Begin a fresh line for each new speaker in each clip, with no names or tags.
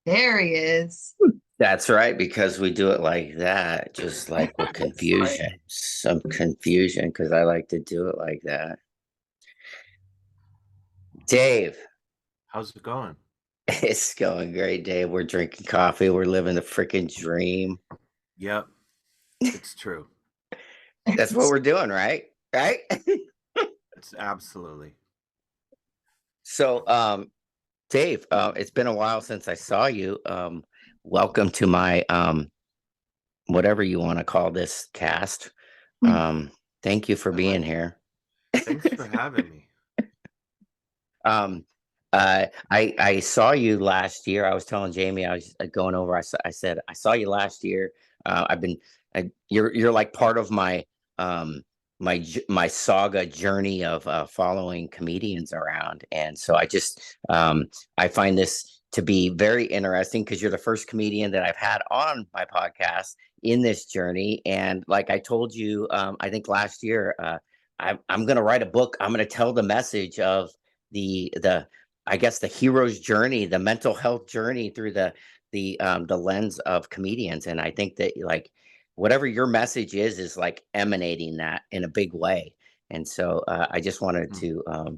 There he is.
That's right, because we do it like that, just like with
Sorry.
confusion, some confusion, because I like to do it like that. Dave,
How's it going?
it's going great, Dave. We're drinking coffee. We're living the freaking dream.
Yep, it's true.
That's what we're doing, right? Right?
It's absolutely.
So, Dave, it's been a while since I saw you. Welcome to my whatever you want to call this cast. Thank you for
I
being
like it.
here.
Thanks for having me.
Um, I saw you last year. I was telling Jamie I was going over. I said I saw you last year. I've been you're like part of my my saga journey of following comedians around, and so I find this to be very interesting because you're the first comedian that I've had on my podcast in this journey. And like I told you, I think last year, I'm going to write a book. I'm going to tell the message of the I guess the hero's journey, the mental health journey through the lens of comedians. And I think that like whatever your message is like emanating that in a big way. And so I just wanted
Hmm.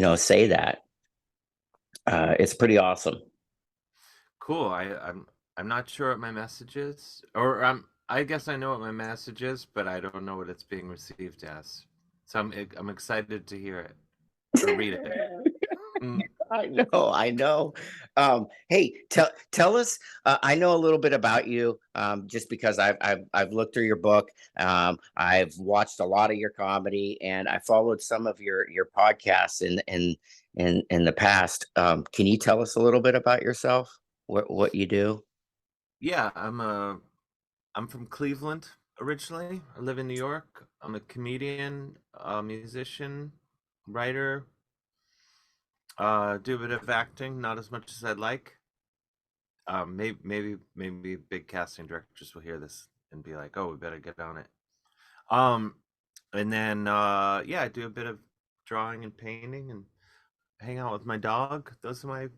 to say that it's pretty awesome.
Cool. I'm not sure what my message is, or I guess I know what my message is, but I don't know what it's being received as. So I'm excited to hear it or read it. Mm.
I know. Hey, tell us. I know a little bit about you, just because I've looked through your book. I've watched a lot of your comedy, and I followed some of your podcasts in the past. Can you tell us a little bit about yourself? What you do?
Yeah, I'm from Cleveland originally. I live in New York. I'm a comedian, a musician, writer. Do a bit of acting, not as much as I'd like. Maybe big casting directors will hear this and be like, "Oh, we better get on it." Um, and then yeah, I do a bit of drawing and painting and hang out with my dog. Those are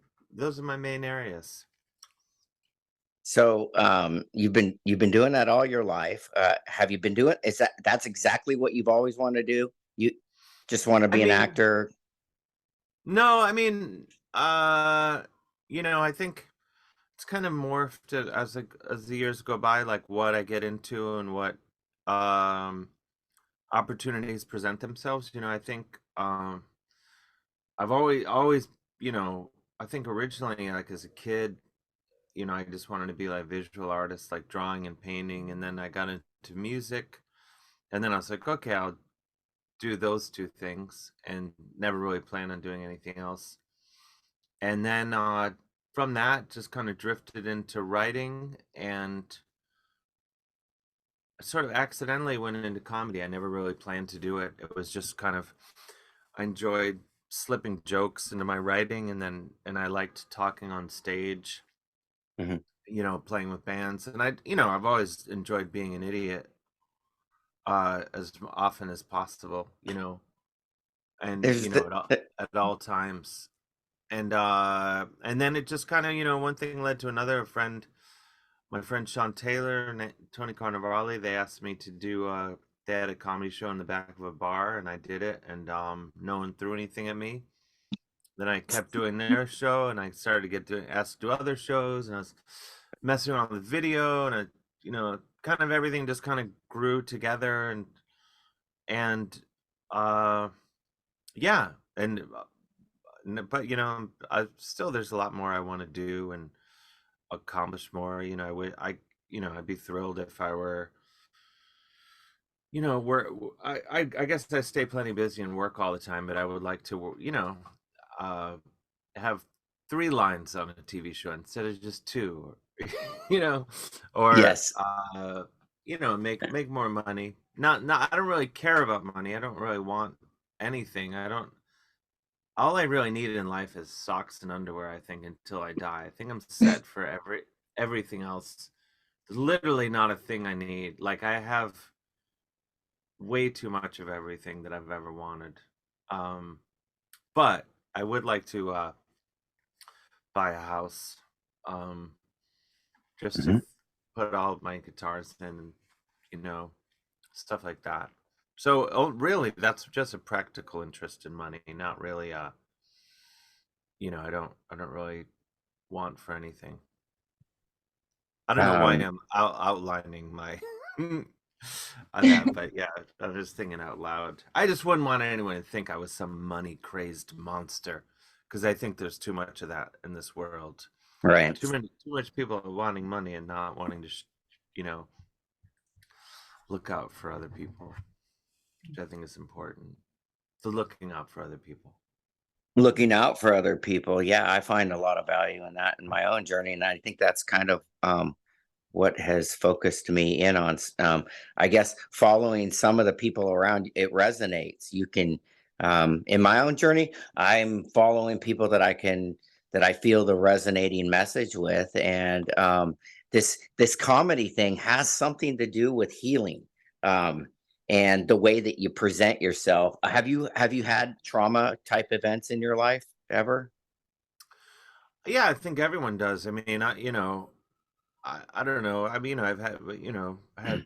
my main areas.
So you've been doing that all your life. Have you been doing? That's exactly what you've always wanted to do? You just want to
I
be an
mean,
actor?
no, I mean, I think it's kind of morphed as the years go by, like what I get into and what um opportunities present themselves. I think I've always, I think originally, like as a kid, I just wanted to be like visual artist, like drawing and painting, and then I got into music, and then I was like, okay, I'll do those two things, and never really plan on doing anything else. And then from that, just kind of drifted into writing, and sort of accidentally went into comedy. I never really planned to do it. It was just kind of I enjoyed slipping jokes into my writing, and I liked talking on stage,
Mhm.
playing with bands. And I've always enjoyed being an idiot as often as possible, and
There's the,
at all times. And then it just kind of, one thing led to another. My friend Sean Taylor and Tony Carnivale, they asked me to do they had a comedy show in the back of a bar, and I did it, and no one threw anything at me. Then I kept doing their show, and I started to get asked to do other shows, and I was messing around with video, and kind of everything just kind of grew together, and uh, yeah, but I still there's a lot more I want to do and accomplish more. I'd be thrilled if I were, where I guess I stay plenty busy and work all the time, but I would like to, uh, have three lines on a TV show instead of just two, you know, or
yes.
make more money. Not I don't really care about money. I don't really want anything. I don't All I really need in life is socks and underwear, I think, until I die. I think I'm set for everything else. There's literally not a thing I need. Like I have way too much of everything that I've ever wanted. Um, but I would like to buy a house um, just to
Mhm.
put all of my guitars in, and you know, stuff like that. So, oh, really, that's just a practical interest in money, not really. I don't really want for anything. I don't know why
Um,
I'm outlining my on that, but yeah, I'm just thinking out loud. I just wouldn't want anyone to think I was some money crazed monster, because I think there's too much of that in this world.
right.
Too much people are wanting money and not wanting to, you know, look out for other people, which I think is important. The looking out for other people.
Looking out for other people. Yeah, I find a lot of value in that in my own journey. And I think that's kind of what has focused me in on I guess following some of the people around it resonates. You can in my own journey, I'm following people that I feel the resonating message with. And this comedy thing has something to do with healing. um and the way that you present yourself. Have you had trauma type events in your life ever?
Yeah, I think everyone does. I mean, I don't know. I mean, I had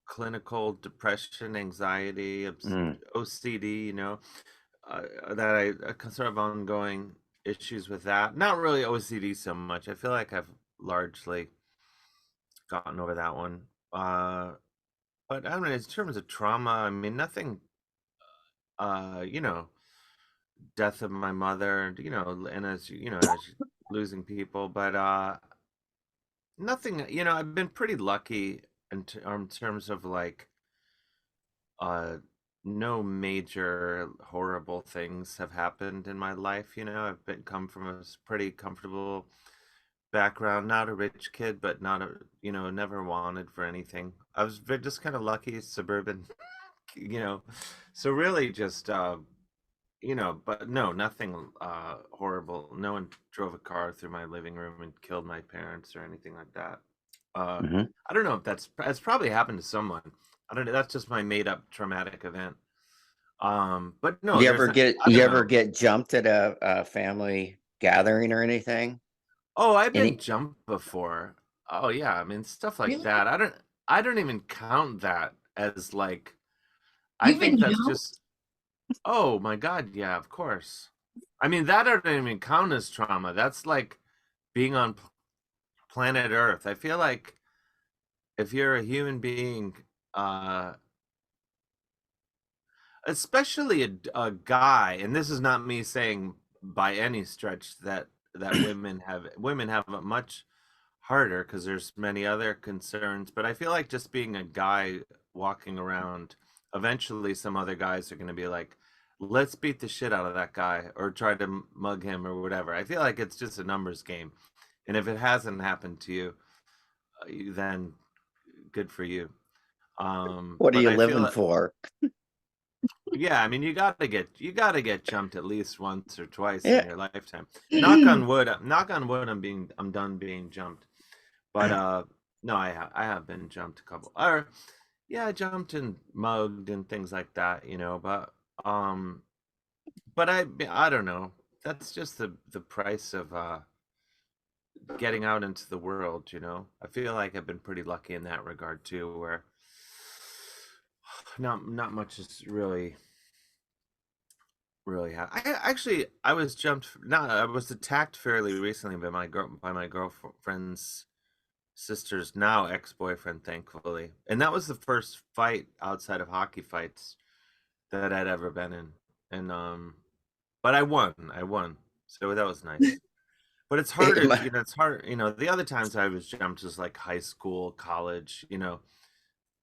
clinical depression, anxiety,
Mm,
OCD, that sort of ongoing issues with that. Not really OCD so much. I feel like I've largely gotten over that one. Uh, but I mean, in terms of trauma, I mean, nothing, uh, you know, death of my mother, and as losing people, but nothing, I've been pretty lucky in terms of like, uh, no major horrible things have happened in my life. I've been come from a pretty comfortable background, not a rich kid, but not a, never wanted for anything. I was just kind of lucky, suburban, you know. So really, just but no, nothing horrible. No one drove a car through my living room and killed my parents or anything like that. Uh,
mhm.
I don't know if that's probably happened to someone. I don't know. That's just my made up traumatic event. But no, there's not, I
You
don't
ever
know.
get jumped at a family gathering or anything?
Oh, I've been
Any
jumped before. Oh yeah, I mean stuff like
Really?
that. I don't even count that as like, I
You've been
think that's
jumped?
just, oh my God, yeah, of course. I mean that I don't even count as trauma. That's like being on planet Earth. I feel like if you're a human being, uh especially a guy, and this is not me saying by any stretch that women have it much harder because there's many other concerns, but I feel like just being a guy walking around, eventually some other guys are going to be like, let's beat the shit out of that guy or try to mug him or whatever. I feel like it's just a numbers game, and if it hasn't happened to you, then good for you.
what are
But
you
I feel
living
like,
for?
yeah, I mean, you gotta get jumped at least once or twice in
Yeah.
your lifetime. Knock on wood. Knock on wood. I'm done being jumped. But no, I have been jumped a couple. Or yeah, I jumped and mugged and things like that. Um, but I don't know. That's just the price of getting out into the world. I feel like I've been pretty lucky in that regard too, where not much is really I was jumped. No, I was attacked fairly recently by my girlfriend's sister's now ex-boyfriend, thankfully, and that was the first fight outside of hockey fights that I'd ever been in. And but I won, so that was nice. But it's harder, it's hard, the other times I was jumped was like high school, college,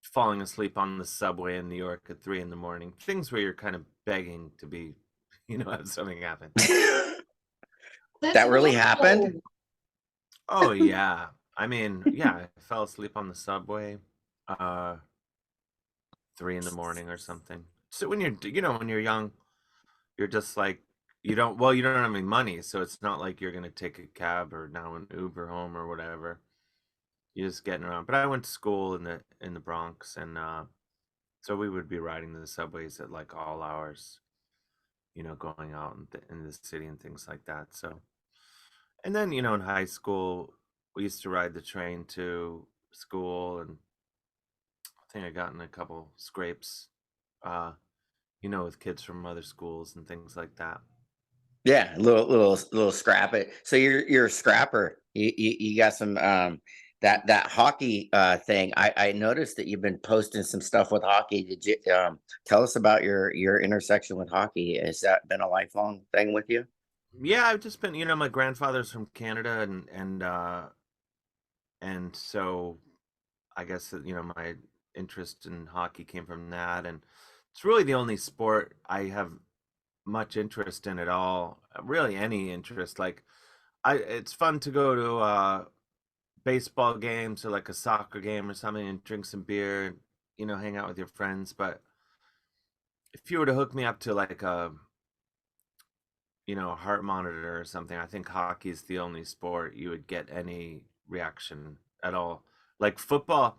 falling asleep on the subway in New York at 3 in the morning, things where you're kind of begging to be, have something happen.
That's
That really happened?
horrible.
Oh yeah. I mean, yeah, I fell asleep on the subway, uh 3 in the morning or something. So when you're young, you're just like, you don't have any money, so it's not like you're gonna take a cab or now an Uber home or whatever. You're just getting around. But I went to school in the Bronx, and so we would be riding the subways at like all hours, going out in the city and things like that. So, And then, you know, in high school, we used to ride the train to school, and I think I got in a couple scrapes, uh, you know, with kids from other schools and things like that.
Yeah, little scrap it. So you're a scrapper. You got some that hockey thing. I noticed that you've been posting some stuff with hockey. Did you tell us about your intersection with hockey? Has that been a lifelong thing with you?
Yeah, I've just been, you know, my grandfather's from Canada, and so I guess that, you know, my interest in hockey came from that, and it's really the only sport I have much interest in at all. Really, any interest. Like, it's fun to go to baseball games or like a soccer game or something and drink some beer and, you know, hang out with your friends. But if you were to hook me up to like a, you know, a heart monitor or something, I think hockey's the only sport you would get any reaction at all. Like football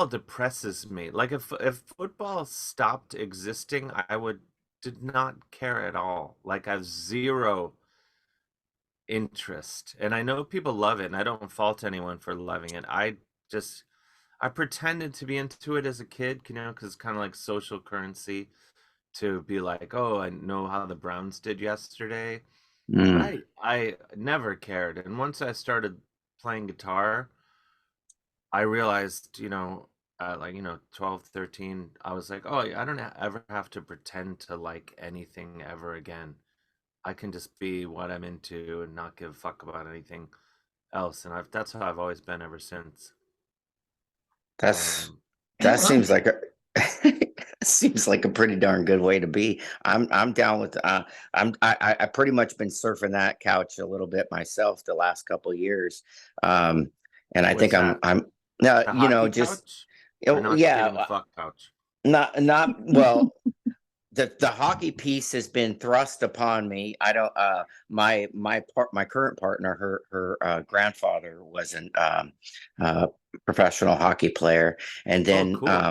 depresses me. Like if football stopped existing, I would did not care at all. Like I have zero interest. And I know people love it, and I don't fault anyone for loving it. Just I pretended to be into it as a kid, you know, because it's kind of like social currency to be like, oh, I know how the Browns did yesterday. But
Mm.
I never cared. And once I started playing guitar, I realized, you know, like, you know, 12, 13, I was like, oh, I don't ever have to pretend to like anything ever again. I can just be what I'm into and not give a fuck about anything else. And that's how I've always been ever since.
That's
Um,
that seems like a seems like a pretty darn good way to be. I'm down with I pretty much been surfing that couch a little bit myself the last couple of years. Um and I think
what's that?
I'm no,
The
you know,
hockey
just
couch or
oh,
not
yeah,
giving a fuck couch?
not well, the hockey piece has been thrust upon me. I don't my current partner, her grandfather was an uh professional hockey player, and
Oh,
then
cool.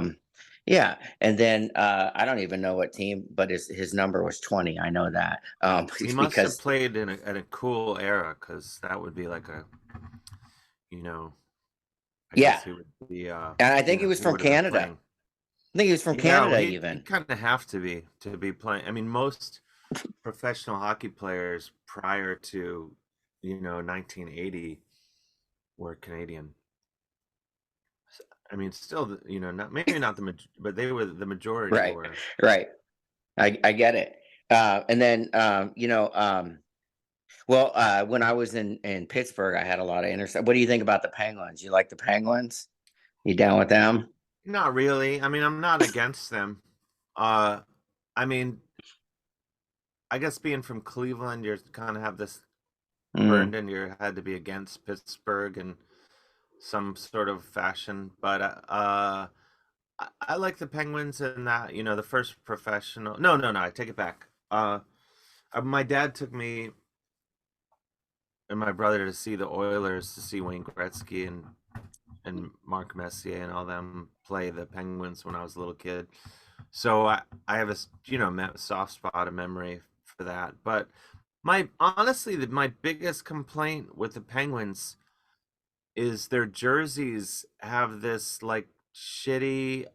yeah, and then I don't even know what team, but his number was 20. I know that.
He must have
Because
played in a cool era, because that would be like a, you know, I
yeah,
guess he would be,
and I
you
think he
know,
was
he
from
would have been
Canada.
playing.
I think he was from
Yeah, well,
Canada
he
even.
kind of have to be playing. I mean, most professional hockey players prior to, you know, 1980 were Canadian. I mean, still, you know, not maybe not but they were the majority
Right.
were.
Right. I get it. And then well, when I was in Pittsburgh, I had a lot of interest. What do you think about the Penguins? You like the Penguins? You down with them?
Not really. I mean, I'm not against them. Uh, I mean, I guess being from Cleveland, you're kind of have this
Mm,
burned in your head to be against Pittsburgh in some sort of fashion. But I like the Penguins in that, you know, the first professional. No, no, no. I take it back. My dad took me and my brother to see the Oilers, to see Wayne Gretzky and Mark Messier and all them play the Penguins when I was a little kid. So I have a, you know, soft spot of memory for that. But my honestly, my biggest complaint with the Penguins is their jerseys have this like shitty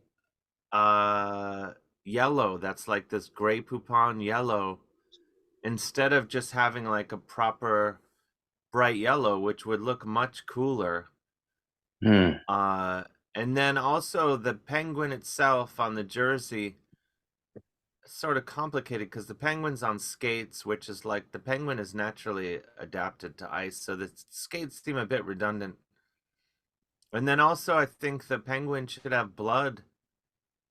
yellow that's like this gray poupon yellow, instead of just having like a proper bright yellow, which would look much cooler.
mm,
uh and then also the penguin itself on the jersey, sort of complicated because the penguin's on skates, which is like the penguin is naturally adapted to ice, so the skates seem a bit redundant. And then also I think the penguin should have blood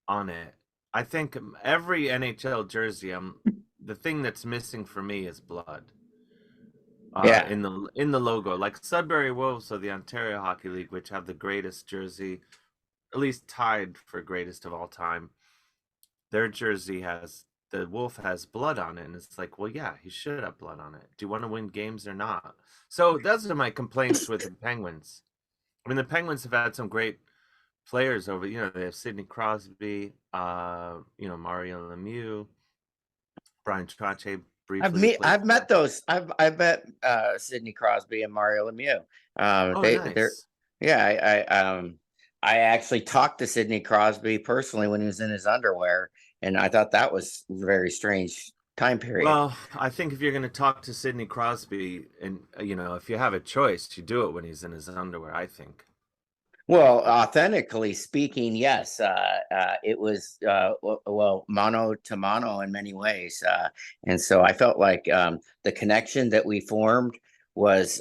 on it. I think every NHL jersey, the thing that's missing for me is blood.
yeah.
In the logo, like Sudbury Wolves of the Ontario Hockey League, which have the greatest jersey, at least tied for greatest of all time. Their jersey has the wolf has blood on it, and it's like, well, yeah, he should have blood on it. Do you want to win games or not? So those are my complaints with the Penguins. I mean, the Penguins have had some great players over. You know, they have Sidney Crosby, you know, Mario Lemieux, Brian Trottier briefly played
I've met
for.
those. I've met Sidney Crosby and Mario Lemieux.
Oh,
They're
nice.
yeah. I actually talked to Sidney Crosby personally when he was in his underwear, and I thought that was a very strange time period.
Well, I think if you're going to talk to Sidney Crosby, and if you have a choice, you do it when he's in his underwear. I think.
Well, authentically speaking, yes, it was well mano to mano in many ways, and so I felt like the connection that we formed was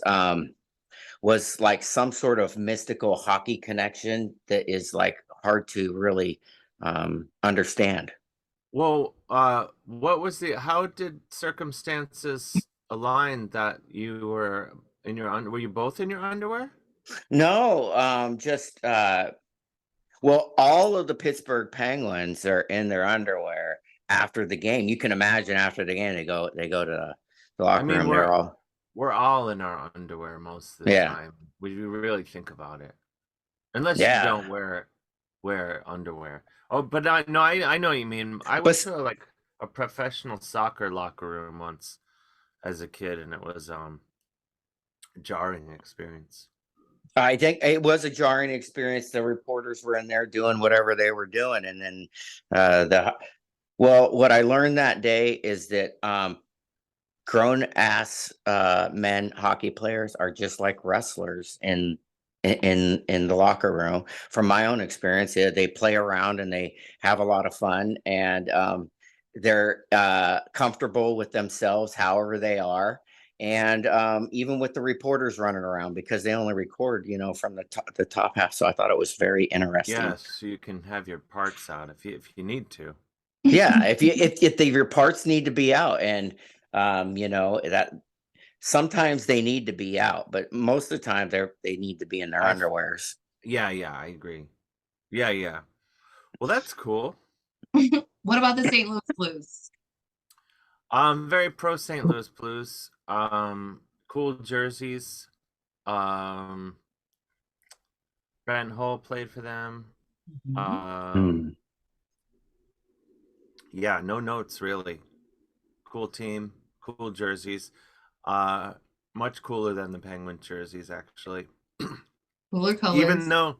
like some sort of mystical hockey connection that is like hard to really understand.
Well, what was the? How did circumstances align that you were in your under? Were you both in your underwear?
No, just well, all of the Pittsburgh Penguins are in their underwear after the game. You can imagine after the game they go to the
I
locker
mean,
room.
we're
They're all
we're all in our underwear most of the
yeah,
time. When you really think about it, unless you
yeah.
don't wear underwear. Oh, but I no, I know what you mean. I went
But
to a professional soccer locker room once as a kid, and it was a jarring experience.
I think it was a jarring experience. The reporters were in there doing whatever they were doing, and then the well, what I learned that day is that grown ass men hockey players are just like wrestlers in the locker room. From my own experience, they play around and they have a lot of fun, and they're comfortable with themselves however they are, and even with the reporters running around because they only record from the top half. So I thought it was very interesting.
Yes, so you can have your parts out if you need to.
Yeah, if your parts need to be out, and that sometimes they need to be out, but most of the time they need to be in their
I
underwears.
Yeah, I agree. Yeah, yeah. Well, that's cool.
What about the St. Louis Blues?
Very pro St. Louis Blues. Cool jerseys. Um, Brent Hull played for them.
Mhm.
Hmm.
Yeah, no notes really. Cool team, cool jerseys. Uh, Much cooler than the Penguin jerseys actually.
Cooler
Even
colors.
though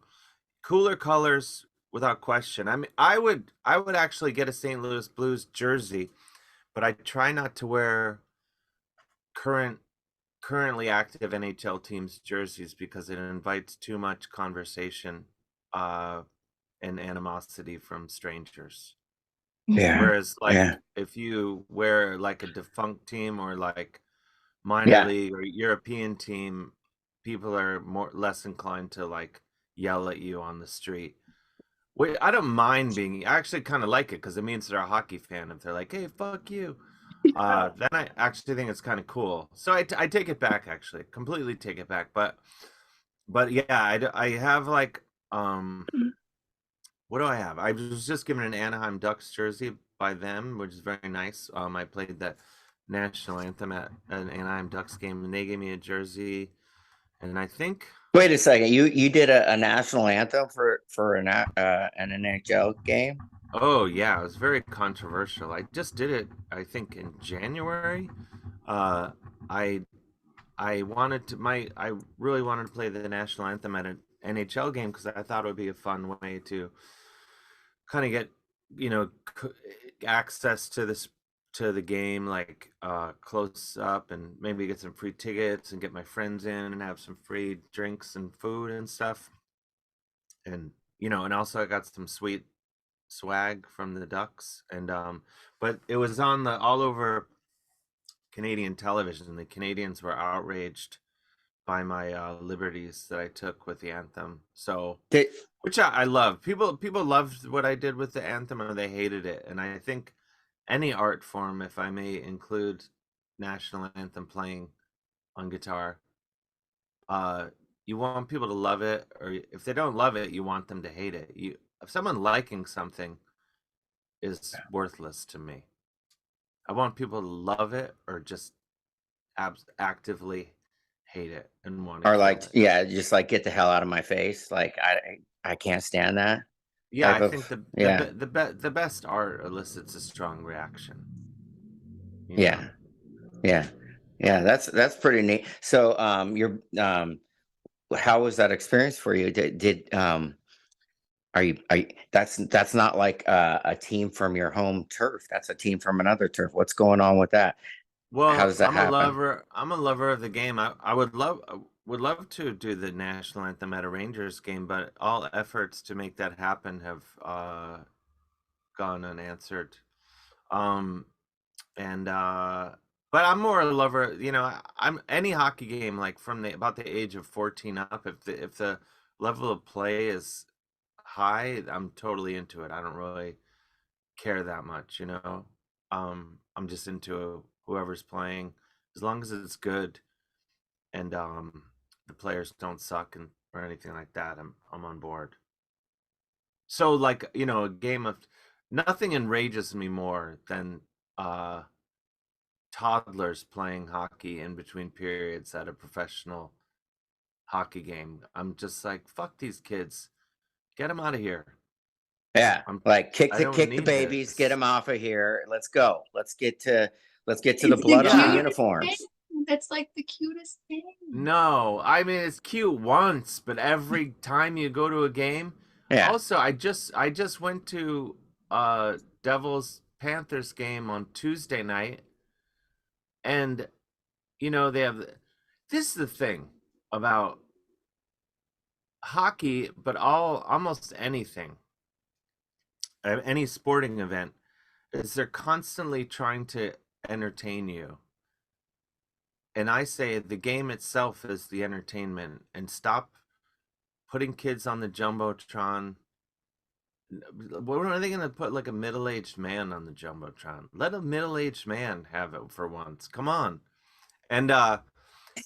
cooler colors without question. I mean, I would actually get a St. Louis Blues jersey, but I try not to wear current currently active NHL teams jerseys because it invites too much conversation uh and animosity from strangers.
Yeah,
Whereas
yeah,
like if you wear like a defunct team or like minor
yeah.
league or European team, people are more less inclined to like yell at you on the street. Wait, I don't mind being. I actually kind of like it because it means they're a hockey fan. If they're like, "Hey, fuck you," then I actually think it's kind of cool. So I take it back. Actually, completely take it back. But yeah, I have like what do I have? I was just given an Anaheim Ducks jersey by them, which is very nice. I played the national anthem at an Anaheim Ducks game, and they gave me a jersey. And I think,
Wait a second. You did a national anthem for an NHL game?
oh yeah, it was very controversial. I just did it, I think, in January. Uh, I I wanted to I really wanted to play the national anthem at an NHL game because I thought it would be a fun way to kind of get access to this to the game like close up and maybe get some free tickets and get my friends in and have some free drinks and food and stuff. And and also I got some sweet swag from the Ducks. And but it was on the all over Canadian television. The Canadians were outraged by my liberties that I took with the anthem. So,
Did
which I love. People loved what I did with the anthem, or they hated it. And I think any art form, if I may include national anthem playing on guitar, uh, you want people to love it, or if they don't love it, you want them to hate it. If someone liking something is worthless to me. I want people to love it or just actively hate it and want to
or
kill
like
it.
yeah, just like get the hell out of my face. Like I can't stand that
Yeah,
type
I
of
think
yeah,
the best art elicits a strong reaction. You
yeah.
know.
Yeah. Yeah, that's pretty neat. So, how was that experience for you? Are you that's not like a team from your home turf. That's a team from another turf. What's going on with that? How
Well,
does that happen?
I'm a lover of the game. I would love to do the national anthem at a Rangers game, but all efforts to make that happen have gone unanswered. Um, and but I'm more a lover. You know, I'm any hockey game like from the about the age of 14 up. If the level of play is high, I'm totally into it. I don't really care that much, you know. I'm just into whoever's playing as long as it's good and the players don't suck and or anything like that. I'm on board. So like, you know, a game of nothing enrages me more than uh toddlers playing hockey in between periods at a professional hockey game. I'm just like, fuck these kids. Get them out of here.
Yeah,
I'm
like
I don't
kick the
need
babies, get
this.
them off of here. Let's go. Let's get to the
It's the
blood on the
Yeah.
cutest thing.
uniforms.
That's like the cutest thing.
No, I mean it's cute once, but every time you go to a game,
Yeah.
also I just went to Devils Panthers game on Tuesday night and you know they have this is the thing about hockey, but all almost anything, any sporting event is they're constantly trying to entertain you. And I say the game itself is the entertainment and stop putting kids on the jumbotron. When are they going to put like a middle-aged man on the jumbotron? Let a middle-aged man have it for once. Come on. And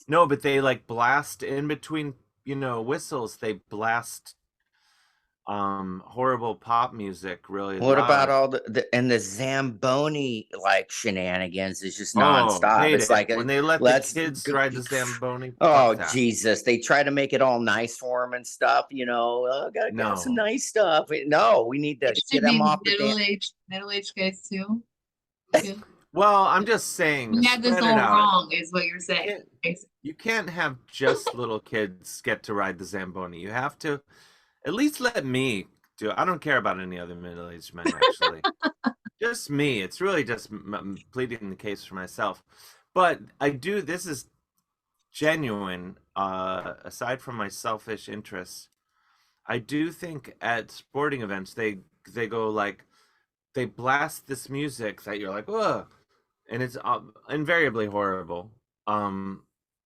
no, but they like blast in between, you know, whistles. They blast horrible pop music really
What about
loud.
all the Zamboni like shenanigans is just
Oh,
nonstop.
hate
It's
it.
like
When they let the
let's
kids ride the Zamboni,
oh
fuck that.
Jesus. They try to make it all nice for them and stuff, oh, gotta have some
No.
nice stuff. No, we need
It
to get
should
them
be
off the damn
middle-aged guys too. Yeah.
Well, I'm just saying,
We had this
spread it
all
out.
wrong, is what you're
You
saying.
can't you can't have just little kids get to ride the Zamboni. You have to at least let me do it. I don't care about any other middle-aged men, actually. Just me. It's really just pleading the case for myself. But I do, this is genuine, aside from my selfish interests. I do think at sporting events, they go like, they blast this music that you're like, ugh, and it's invariably horrible. Um,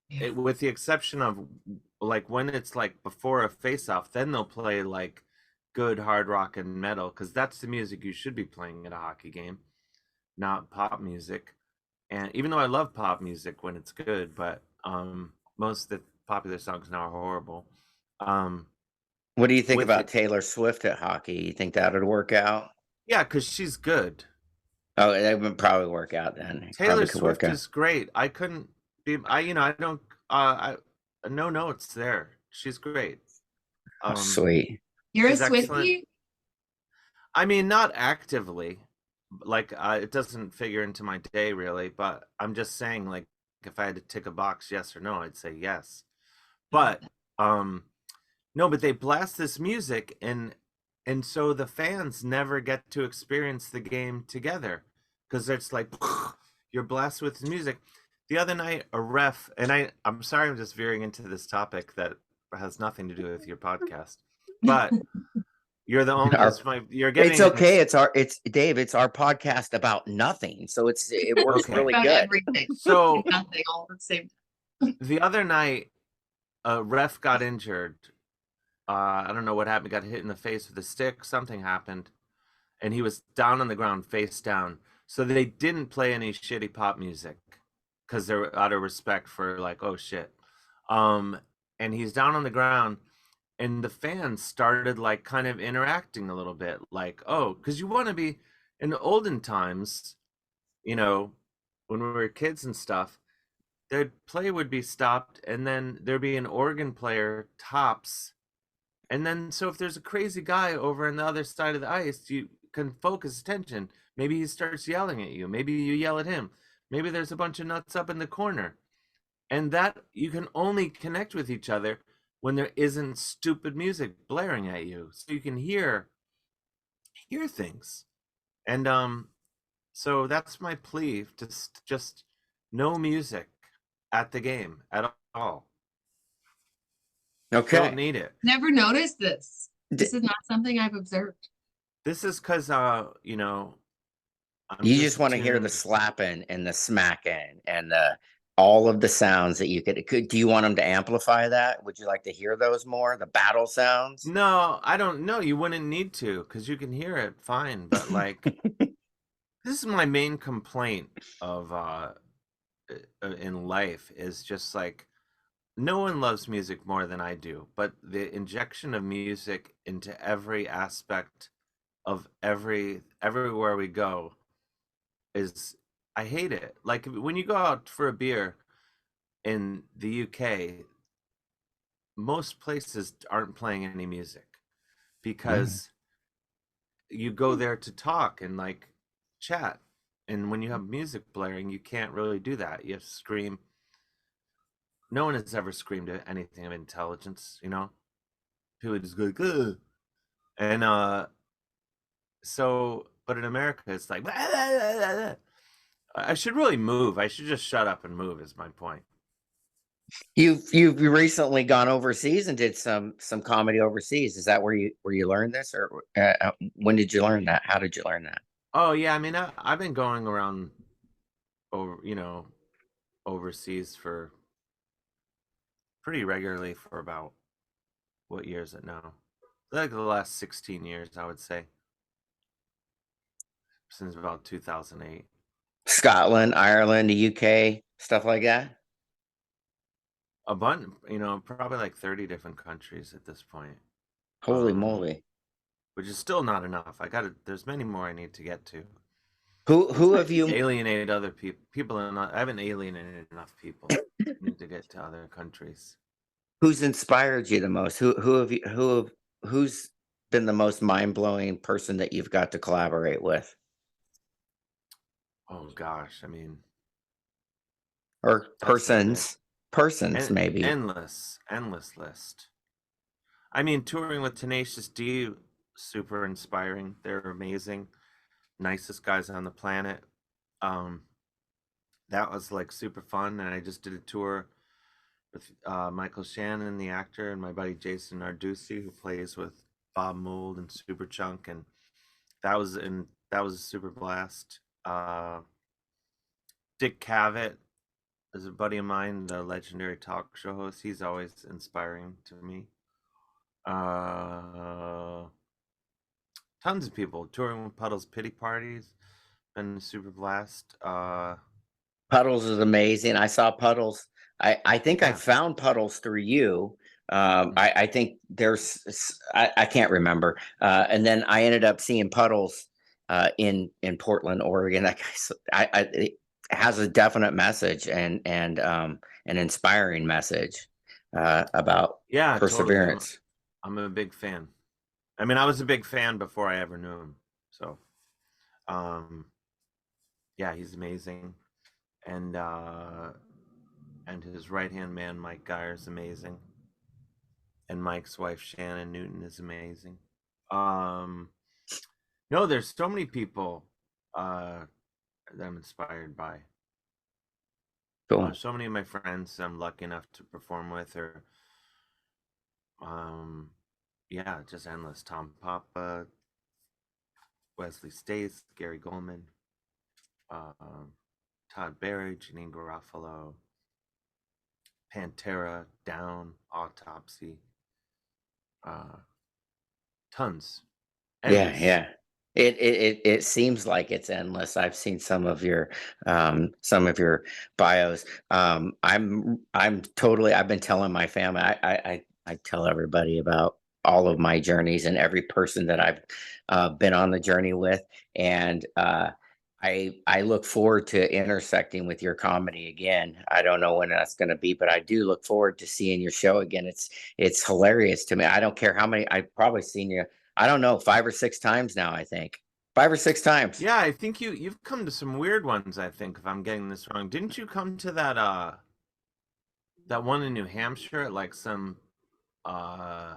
Yeah.
with the exception of like when it's like before a face off, then they'll play like good hard rock and metal because that's the music you should be playing at a hockey game, not pop music. And even though I love pop music when it's good, but most of the popular songs now are horrible. Um,
What do you think
with
about
it,
Taylor Swift at hockey? You think that would work out?
yeah, because she's good.
Oh, it would probably work out then. It
Taylor
probably could work
Swift
out.
is great. I couldn't be. I you know I don't. No notes there. She's great.
Oh,
Um,
sweet.
You're a
she's excellent.
Swiftie?
I mean, not actively, like it doesn't figure into my day really. But I'm just saying, like, if I had to tick a box, yes or no, I'd say yes. But um, no, but they blast this music and so the fans never get to experience the game together because it's like you're blasted with music. The other night, a ref, and I'm sorry, I'm just veering into this topic that has nothing to do with your podcast, but you're the only.
Our,
It's my. You're
it's
getting.
okay. It's Dave. It's our podcast about nothing, so it works
Okay.
really
About
good.
everything and
So
nothing all at the same
the other night, a ref got injured. I don't know what happened. Got hit in the face with a stick. Something happened, and he was down on the ground, face down. So they didn't play any shitty pop music because they're out of respect for like, oh shit. Um, and he's down on the ground, and the fans started like kind of interacting a little bit, like, oh, because you want to be in the olden times, you know, when we were kids and stuff, their play would be stopped, and then there'd be an organ player tops and then, so if there's a crazy guy over on the other side of the ice, you can focus attention. Maybe he starts yelling at you. Maybe you yell at him. Maybe there's a bunch of nuts up in the corner. And that you can only connect with each other when there isn't stupid music blaring at you. So you can hear things. And so that's my plea, just no music at the game at all.
Okay.
Don't need it.
Never noticed this. This
D-
is not something I've observed.
This is because you know, I'm
You just want to hear the
tuned.
slapping and the smacking and the all of the sounds that you could. Do you want them to amplify that? Would you like to hear those more? The battle sounds?
No, I don't know. You wouldn't need to because you can hear it fine. But like, this is my main complaint of in life is just like no one loves music more than I do, but the injection of music into every aspect of everywhere we go is I hate it. Like when you go out for a beer in the UK, most places aren't playing any music because you go there to talk and like chat. And when you have music blaring, you can't really do that. You have to scream. No one has ever screamed at anything of intelligence, you know? People just go like, ugh. And so but in America it's like I should really move. I should just shut up and move is my point.
You've recently gone overseas and did some comedy overseas. Is that where you learned this, or when did you learn that? How did you learn that?
Oh yeah, I mean I've been going around over, you know, overseas for pretty regularly for about what year is it now? Like the last 16 years, I would say. Since about 2008.
Scotland, Ireland, the UK, stuff like that.
A bunch, you know, probably like 30 different countries at this point.
Holy moly!
Which is still not enough. There's many more I need to get to.
Who have you?
Alienated other people and I haven't alienated enough people. I need to get to other countries.
Who's inspired you the most? Who's been the most mind blowing person that you've got to collaborate with,
Oh gosh, I mean,
or
that's a
persons maybe?
endless list. I mean, touring with Tenacious D, super inspiring. They're amazing, nicest guys on the planet. Um, that was like super fun, and I just did a tour with Michael Shannon, the actor, and my buddy Jason Narducci, who plays with Bob Mould and Superchunk, and that was a super blast. Dick Cavett is a buddy of mine, the legendary talk show host. He's always inspiring to me. Tons of people touring with Puddle's Pity Parties, been a super blast.
Puddles is amazing. I saw Puddles. I think I
Yeah.
found Puddles through you. I think I can't remember. And then I ended up seeing Puddles in Portland, Oregon. It has a definite message and an inspiring message about
Yeah, totally.
perseverance.
I'm a big fan. I mean, I was a big fan before I ever knew him. So, yeah, he's amazing, and his right hand man Mike Geyer is amazing, and Mike's wife Shannon Newton is amazing. No, there's so many people that I'm inspired by.
Cool.
So many of my friends I'm lucky enough to perform with, or yeah, just endless. Tom Papa, Wesley Stace, Gary Goldman, Todd Barry, Janine Garofalo, Pantera, Down, Autopsy, tons, endless.
Yeah. It seems like it's endless. I've seen some of your bios. I'm totally. I've been telling my family. I tell everybody about all of my journeys and every person that I've been on the journey with, and I look forward to intersecting with your comedy again. I don't know when that's going to be, but I do look forward to seeing your show again. It's hilarious to me. I don't care how many. I've probably seen you, I don't know, 5 or 6 times now, I think. 5 or 6 times.
Yeah, I think you've come to some weird ones, I think, if I'm getting this wrong. Didn't you come to that one in New Hampshire at like some uh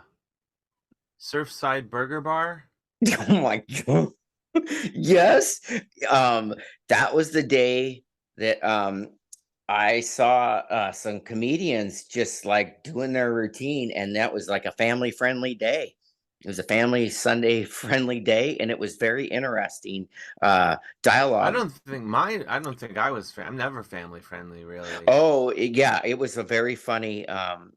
Surfside Burger Bar?
Oh my God. Yes. Um, that was the day that I saw some comedians just like doing their routine, and that was like a family friendly day. It was a family Sunday friendly day, and it was very interesting
I
dialogue.
don't think I was I'm never family friendly, really.
Oh, yeah, it was a very funny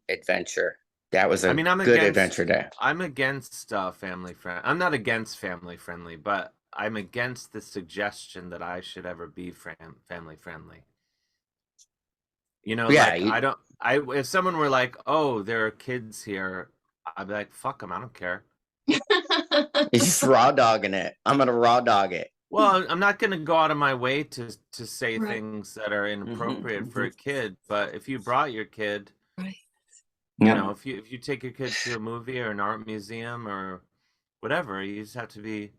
adventure. That was
I
a
mean,
good adventure day.
I'm against family friend. I'm not against family friendly, but I'm against the suggestion that I should ever be family friendly. You know,
Yeah,
like I don't. I if someone were like, "Oh, there are kids here," I'd be like, "Fuck them, I don't care."
it's just raw dogging it. I'm gonna raw dog it.
Well, I'm not going to go out of my way to say
Right.
things that are
Mhm,
inappropriate for a
mhm.
kid, but if you brought your kid,
Right.
you
Yep.
know, if you take your kid to a movie or an art museum or whatever, you just have to be.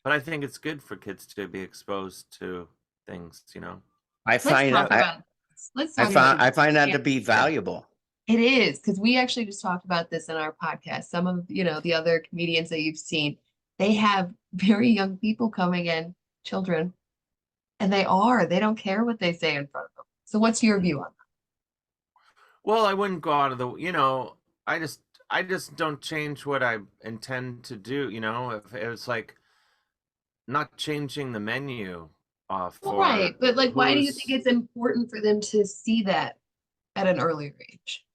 But I think it's good for kids to be exposed to things, you know.
I
Let's
find
talk
I
about this. Let's talk about
I find that
yeah,
to be valuable.
it is because we actually just talked about this in our podcast. Some of, the other comedians that you've seen, they have very young people coming in, children, and they don't care what they say in front of them. So what's your view on
Well, I wouldn't go out of the, you know, I just don't change what I intend to do, you know. If it was like not changing the menu
that? Right,
for
but like, why do you think
who's
it's important for them to see that at an earlier age?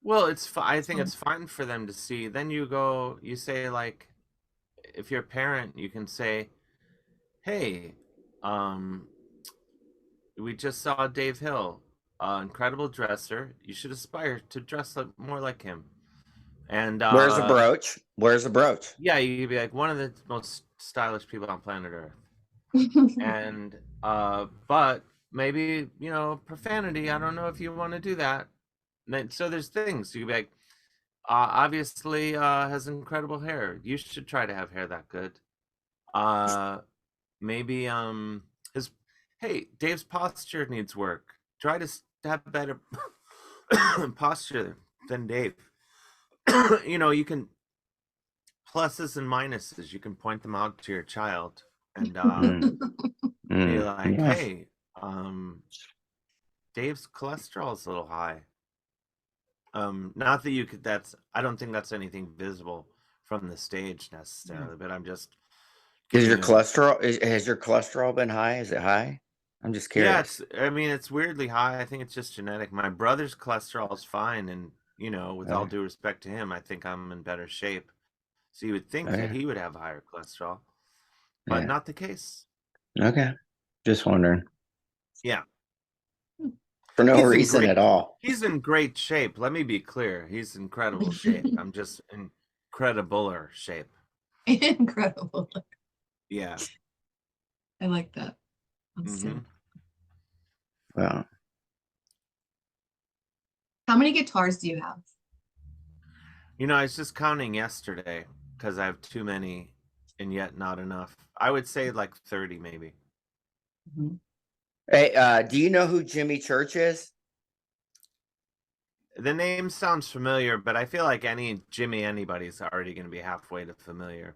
well, I think
So,
it's fine for them to see. Then you say like if you're a parent, you can say, "Hey, um we just saw Dave Hill, incredible dresser. You should aspire to dress like more like him." And
Where's the brooch? Where's the brooch?
yeah, you'd be like one of the most stylish people on planet Earth. And but maybe, you know, profanity, I don't know if you want to do that. So there's things you could be like, obviously has incredible hair. You should try to have hair that good. Uh maybe his hey, Dave's posture needs work. Try to have better posture than Dave. You know, you can pluses and minuses, you can point them out to your child and
Mm,
be
mm,
like,
yeah.
hey, Dave's cholesterol is a little high. Not that you could that's I don't think that's anything visible from the stage necessarily, but I'm just
Is your
giving a
cholesterol has your cholesterol been high? Is it high? I'm just
yeah,
curious.
I mean it's weirdly high. I think it's just genetic. My brother's cholesterol is fine and you know, with all
Okay.
due respect to him, I think I'm in better shape. So you would think that
Okay.
he would have higher cholesterol, but
Yeah.
not the case.
Okay. Just wondering.
Yeah.
For no
He's in
reason
great
at all.
he's in great shape. Let me be clear. He's incredible shape. I'm just in incredibler shape.
Incredible.
Yeah.
I like that.
Hmm.
Awesome.
Well,
How many guitars do you have?
You know, I was just counting yesterday because I have too many and yet not enough. I would say like 30 maybe.
Mhm.
hey, do you know who Jimmy Church is?
The name sounds familiar, but I feel like any Jimmy anybody's already going to be halfway to familiar.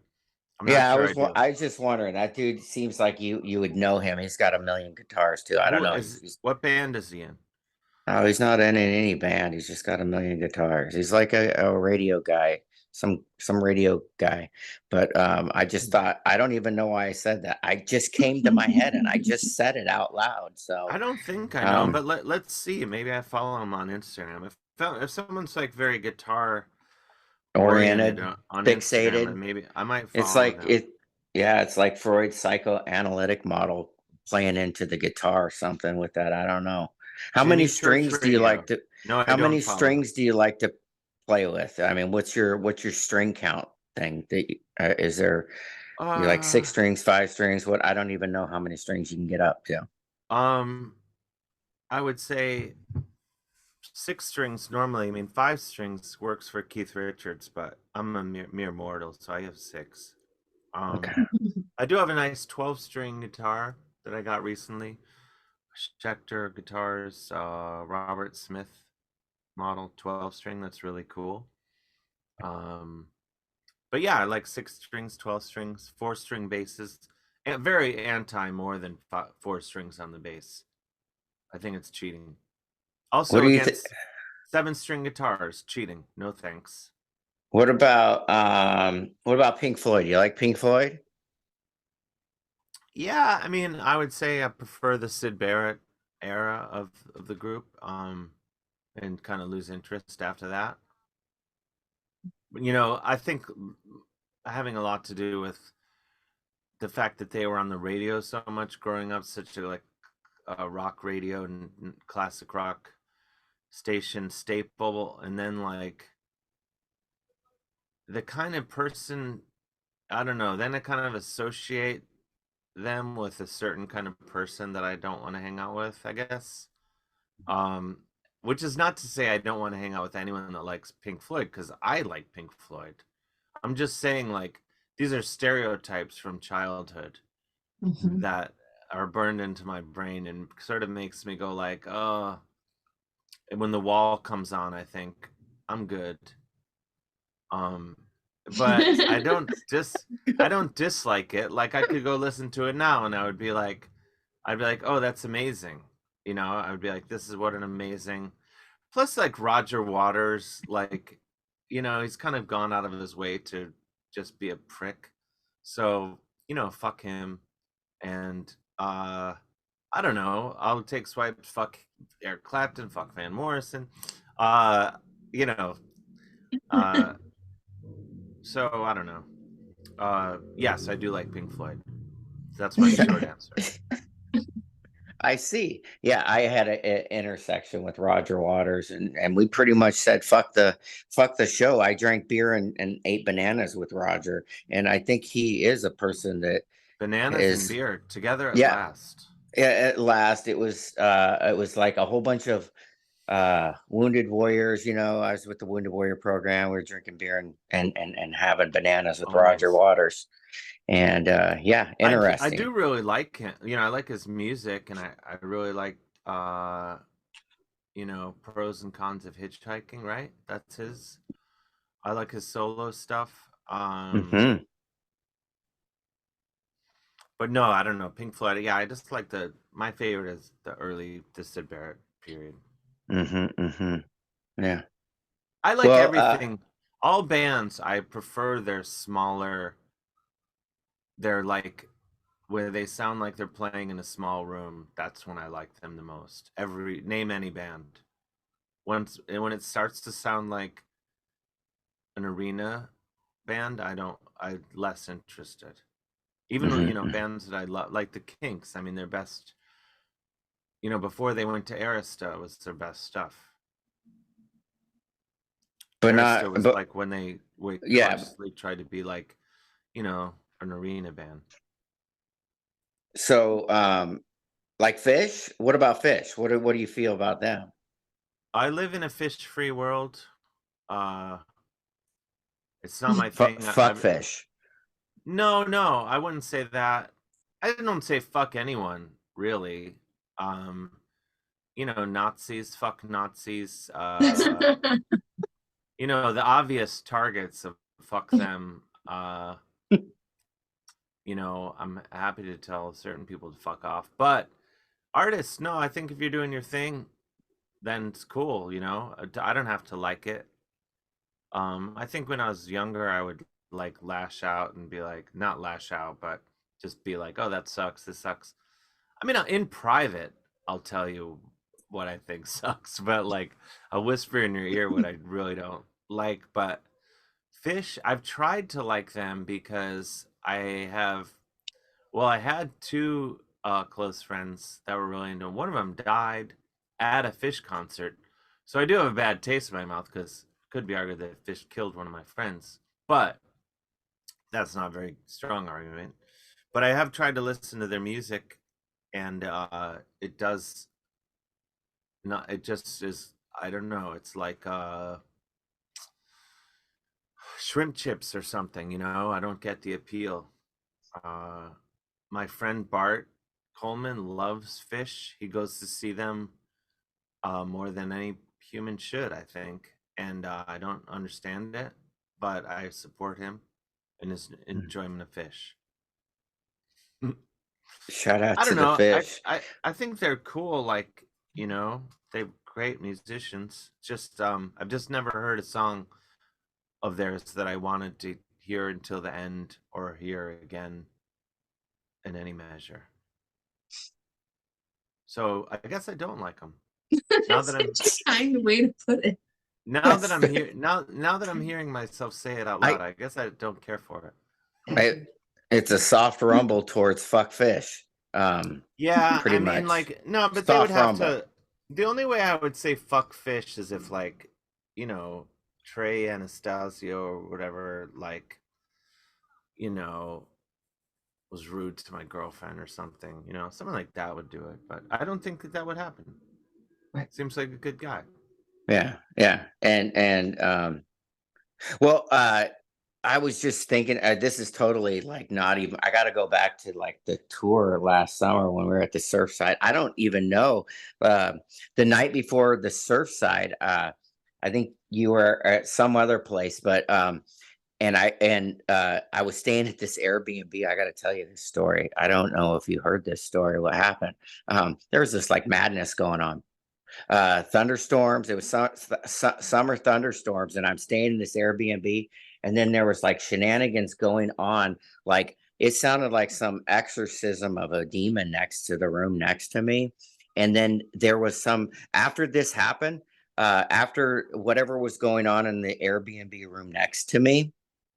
I'm not
Yeah,
sure I do.
I was just wondering. That dude seems like you would know him. He's got a million guitars too. I don't
Who
know.
is what band is he in?
Oh, he's not in any band. He's just got a million guitars. He's like a radio guy, some radio guy. But I just thought I don't even know why I said that. I just came to my head and I just said it out loud.
I
So
don't think I know him,
um
but let's see. Maybe I follow him on Instagram. If someone's like very guitar oriented
oriented,
on Instagram,
fixated.
then maybe I might
It's
follow
like
him.
it yeah, it's like Freud's psychoanalytic model playing into the guitar or something with that. I don't know. How many
Jimmy Church
strings do you like
Radio.
to
No, I
how
don't
many
follow him.
strings do you like to play with? I mean, what's your string count thing that is there you like
Uh,
6 strings, 5 strings? What I don't even know how many strings you can get up to.
um, I would say six strings normally. I mean, five strings works for Keith Richards, but I'm a mere mortal, so I have six.
Okay.
I do have a nice 12-string guitar that I got recently. Schecter guitars, Robert Smith model 12-string. That's really cool. But yeah, I like 6 strings, 12 strings, 4-string basses, and very anti more than 4 strings on the bass. I think it's cheating.
What
Also
do you think?
against 7-string guitars, cheating. No thanks.
What about Pink Floyd? You like Pink Floyd?
Yeah, I mean, I would say I prefer the Sid Barrett era of the group, and kind of lose interest after that. You know, I think having a lot to do with the fact that they were on the radio so much growing up, such a like rock radio and classic rock station staple, and then like the kind of person, I don't know, then I kind of associate them with a certain kind of person that I don't want to hang out with, I guess. Um, which is not to say I don't want to hang out with anyone that likes Pink Floyd, because I like Pink Floyd. I'm just saying, like, these are stereotypes from childhood
Mhm.
that are burned into my brain and sort of makes me go like, oh, and when the wall comes on, I think I'm good. Um, but I don't dislike it. Like I could go listen to it now and I'd be like, oh, that's amazing. You know, I would be like, this is what an amazing. Plus, like Roger Waters, like, you know, he's kind of gone out of his way to just be a prick. So, you know, fuck him. And I don't know. I'll take swipes. Fuck Eric Clapton. Fuck Van Morrison. Uh, you know. Uh, so I don't know. Yes, I do like Pink Floyd. That's my short answer.
I see. Yeah, I had a intersection with Roger Waters, and we pretty much said fuck the show. I drank beer and ate bananas with Roger, and I think he is a person that
Bananas and
is
beer together at
yeah.
last.
At last, it was like a whole bunch of wounded warriors. I was with the Wounded Warrior program. We were drinking beer and having bananas with
Oh,
Roger
nice.
Waters, and yeah,
I
interesting.
do really like him. You know, I like his music, and I really like uh you know, Pros and Cons of Hitchhiking. Right, that's his. I like his solo stuff.
Hmm.
But no, I don't know. Pink Floyd. Yeah, I just like my favorite is the early the Sid Barrett period.
Hmm. Hmm. Yeah.
I like
Well,
everything. All bands, I prefer their smaller. They're like where they sound like they're playing in a small room. That's when I like them the most. Name any band. When it starts to sound like an arena band, I'm less interested. Even you know
mhm.
bands that I love, like the Kinks. I mean, their best. You know, before they went to Arista was their best stuff.
But
Arista
not,
was
but
like when they would
yeah.
consciously try to be like, you know, an arena band.
So, like Fish. What about Fish? What do you feel about them?
I live in a fish-free world. Uh, it's not my
Fuck,
thing.
fuck Fish.
No, no, I wouldn't say that. I don't say fuck anyone, really. Um, you know, Nazis, fuck Nazis. You know, the obvious targets of fuck them. You know, I'm happy to tell certain people to fuck off. But artists, no, I think if you're doing your thing, then it's cool, you know. I don't have to like it. I think when I was younger, I would like lash out and be like, not lash out, but just be like, oh, that sucks. This sucks. I mean, in private, I'll tell you what I think sucks, but like I'll whisper in your ear what I really don't like. But Fish, I've tried to like them because I had two close friends that were really into them. One of them died at a Fish concert. So I do have a bad taste in my mouth because it could be argued that Fish killed one of my friends. But that's not a very strong argument. But I have tried to listen to their music, and it does not, it just is, I don't know, it's like shrimp chips or something, you know? I don't get the appeal. My friend Bart Coleman loves fish. He goes to see them more than any human should, I think. And I don't understand it, but I support him in his enjoyment of fish.
Shout out
I
to
don't
the
know.
fish.
I think they're cool. Like, they're great musicians. Just I've just never heard a song of theirs that I wanted to hear until the end or hear again in any measure. So I guess I don't like them. Now
That's
that I'm
such a kind way to put it.
now that I'm here now that I'm hearing myself say it out loud,
I,
I guess I don't care for it.
it's a soft rumble towards fuck fish.
Yeah,
Pretty
I mean,
much
like, no, but they would
soft
have
rumble.
to. The only way I would say fuck fish is if, like, you know, Trey Anastasio or whatever, like, you know, was rude to my girlfriend or something. Something like that would do it. But I don't think that would happen.
Right.
Seems like a good guy.
Yeah, and well, I was just thinking, this is totally like not even. I got to go back to like the tour last summer when we were at the Surfside. I don't even know. Uh, the night before the Surfside, I think you were at some other place, but I was staying at this Airbnb. I got to tell you this story. I don't know if you heard this story. What happened? There was this like madness going on, thunderstorms. It was summer thunderstorms, and I'm staying in this Airbnb, and then there was like shenanigans going on. Like it sounded like some exorcism of a demon next to the room next to me. And then there was some after this happened, after whatever was going on in the Airbnb room next to me.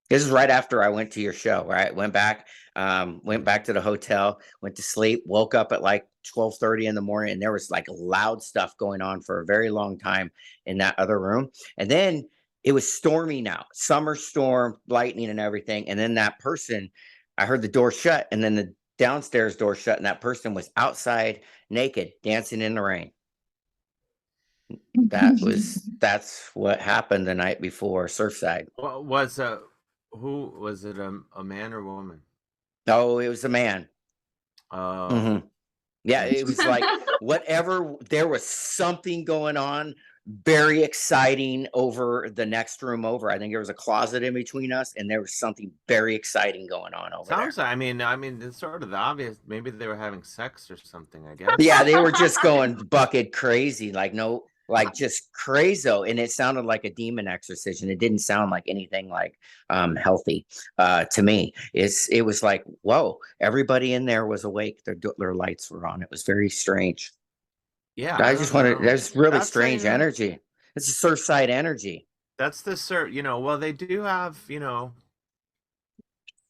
This is right after I went to your show, right? Went back to the hotel, went to sleep, woke up at like 12:30 in the morning, and there was like loud stuff going on for a very long time in that other room. And then it was stormy now, summer storm, lightning and everything. And then that person, I heard the door shut, and then the downstairs door shut, and that person was outside naked, dancing in the rain. That's what happened the night before Surfside.
Well, who was it? A man or woman?
Oh, it was a man.
Oh,
Mhm. Yeah, it was like whatever. There was something going on, very exciting over the next room over. I think there was a closet in between us, and there was something very exciting going on over there.
sounds. I mean, it's sort of the obvious. Maybe they were having sex or something. I guess.
Yeah, they were just going bucket crazy, like no, like just crazo, and it sounded like a demon exorcism. It didn't sound like anything like healthy to me. It was like whoa, everybody in there was awake. Their lights were on. It was very strange.
Yeah,
I
I
just
don't
wanted
know.
there's really
That's
strange
a
energy. It's a Surfside energy.
that's the cert. Well, they do have.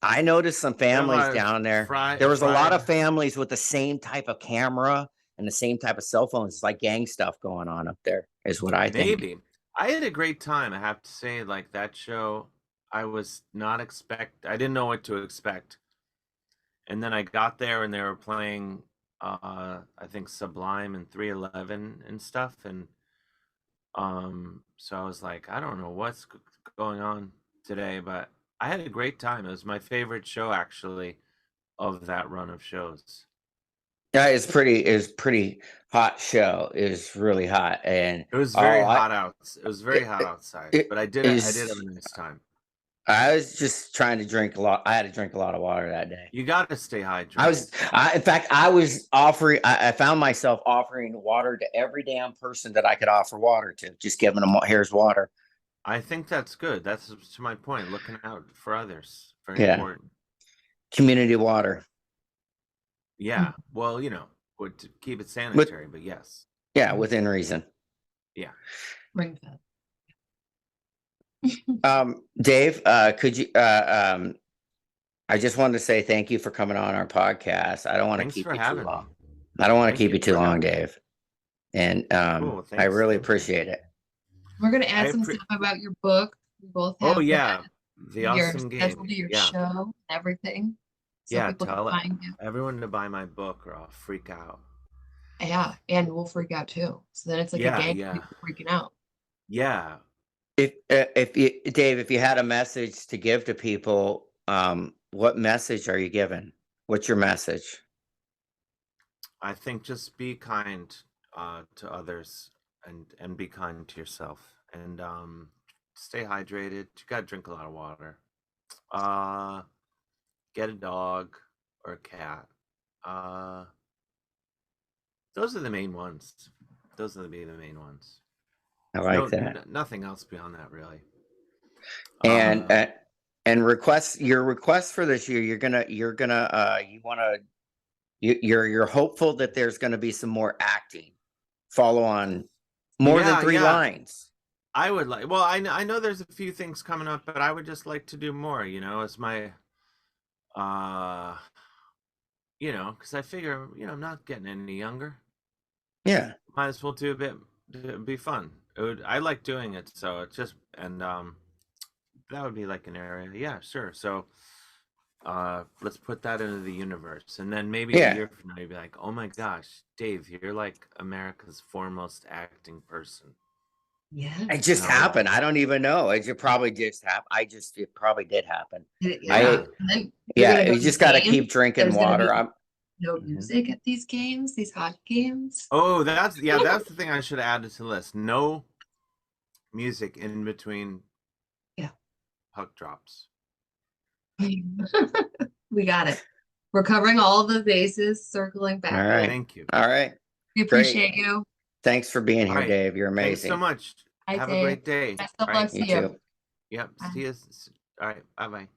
I noticed some
They have
families
a
down there. There
fried
was a lot
fried.
of families with the same type of camera and the same type of cell phones. It's like gang stuff going on up there, is what I think.
Maybe I had a great time. I have to say, like that show, I was not expect. I didn't know what to expect, and then I got there and they were playing. I think Sublime and 311 and stuff, and so I was like, I don't know what's going on today, but I had a great time. It was my favorite show actually of that run of shows.
Yeah, it's pretty hot show. It's really hot. And
It was very
oh I
hot out. It was very
it,
hot outside,
it
but I did have
is
a nice time.
I was just trying to drink a lot. I had to drink a lot of water that day.
You got to stay hydrated.
In fact, I was offering, I found myself offering water to every damn person that I could offer water to, just giving them, here's water.
I think that's good. That's to my point. Looking out for others, very
Yeah.
important.
Community water.
Yeah. Well, to keep it
With,
sanitary, but yes.
yeah, within reason.
Yeah.
Ring fed.
Dave, could you, I just wanted to say thank you for coming on our podcast. I don't want to
Thanks
keep
for
you too
having me.
long. I don't want to
Thank
keep
you
you too
for
long,
having me.
Dave. And
Cool.
I
Thanks.
really
Thank you.
appreciate it.
We're gonna add
I
some
appre-
stuff about your book. We both
Oh
have
yeah,
that.
the
Your
awesome
schedule
game.
to your
Yeah.
show and everything. So
Yeah.
people can
Tell
find you.
everyone to buy my book or I'll freak out.
Yeah, and we'll freak out too. So then it's like a
Yeah.
gang of
Yeah.
people freaking out.
Yeah.
If you, Dave, if you had a message to give to people, what message are you giving? What's your message?
I think just be kind to others, and be kind to yourself, and stay hydrated. You gotta drink a lot of water. Uh, get a dog or a cat. Uh, those are the main ones. Those are the main ones.
I like that.
Nothing else beyond that, really.
And
Uh,
and your request for this year, you're hopeful that there's gonna be some more acting. Follow on more than
yeah,
3
yeah.
lines.
I would like. Well, I know there's a few things coming up, but I would just like to do more. As my uh, because I figure, I'm not getting any younger.
Yeah.
Might as well do a bit. It'd be fun. I like doing it, so it's just, and that would be like an area. Yeah, sure. So let's put that into the universe, and then maybe a
Yeah.
year from now you'd be like, oh my gosh, Dave, you're like America's foremost acting person.
Yeah.
It just happened. I don't even know. It probably just happened. It probably did happen.
Yeah.
You just got to keep drinking water. I'm
no music at these games, these hockey games.
Oh, that's the thing I should add to the list. No music in between.
Yeah.
Puck drops.
We got it. We're covering all the bases, circling back.
all right.
Thank you.
All right.
We appreciate you.
Thanks for being
All
here,
right.
Dave. You're amazing.
Thanks so much.
Hi,
Have
Dave.
a great day.
Best of
All
luck
right.
to
You
you.
too.
Yep.
Bye.
See you. All right. Bye bye.